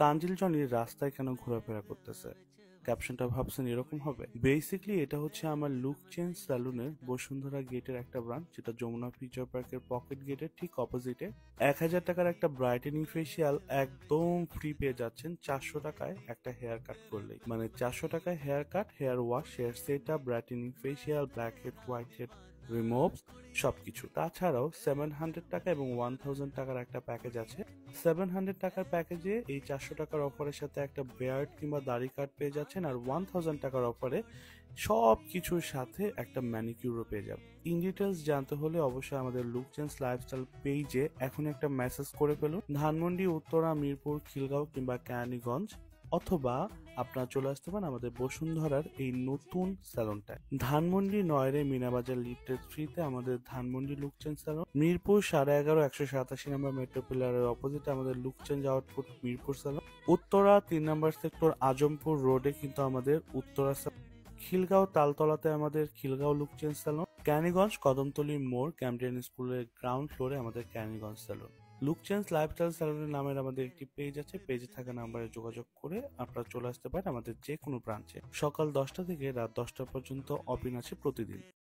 Tanzil Johnny রাস্তায় কেন ঘোরাফেরা করতেছে? ক্যাপশনটা ভাবছেন এরকম হবে? বেসিক্যালি এটা হচ্ছে আমার লুক চেঞ্জ স্যালুনের বসুন্ধরা গেটের একটা ব্রাঞ্চ, যেটা যমুনা ফিউচার পার্কের পকেট গেটের ঠিক অপোজিটে। 1,000 টাকার একটা ব্রাইটেনিং ফেসিয়াল একদম ফ্রি পেয়ে যাচ্ছেন 400 টাকায় একটা হেয়ার কাট করলেই। মানে 400 টাকায় hair cut, hair wash, hair set up, brightening facial, black head, white head removes, সবকিছু। তাছাড়াও 700 টাকা এবং 1000 টাকার একটা প্যাকেজ আছে। 700 টাকার প্যাকেজে এই 400 টাকার অফারের সাথে একটা বেয়ার্ড কিংবা দাড়ি কাট পেয়ে যাচ্ছেন, আর 1000 টাকার অফারে সব কিছুর সাথে একটা ম্যানিকিউরও পেয়ে যাবেন। ইন ডিটেলস জানতে হলে অবশ্যই আমাদের লুক চেঞ্জ লাইফস্টাইল পেজে এখন একটা মেসেজ করে ফেলুন, ধানমন্ডি, উত্তরা, মিরপুর, খিলগাঁও কিংবা কেরানীগঞ্জ, অথবা আপনারা চলে আসতে পারেন আমাদের বসুন্ধরার এই নতুন স্যালনটায়। ধানমন্ডি 9 মিনাবাজার লিফটেড 3-তে আমাদের Dhanmondi look change salon, Mirpur 11.5 187 নম্বর মেট্রো পিলারের অপোজিটে আমাদের look change output Mirpur salon, Uttara 3 নম্বর সেক্টর আজমপুর রোডে কিন্তু আমাদের উত্তরা স্যালন, খিলগাঁও তালতলাতে আমাদের Khilgaon look change salon, Kaniganj Kadamtali মোড় ক্যাম্পডিয়ান স্কুলের গ্রাউন্ড ফ্লোরে আমাদের Kaniganj salon. Look change lifestyle স্যালনের নামের আমাদের একটি পেজ আছে, পেজে থাকা নাম্বারে যোগাযোগ করে আপনারা চলে আসতে পারেন আমাদের যে কোনো ব্রাঞ্চে। সকাল 10টা থেকে রাত 10টা পর্যন্ত ওপেন আছে প্রতিদিন।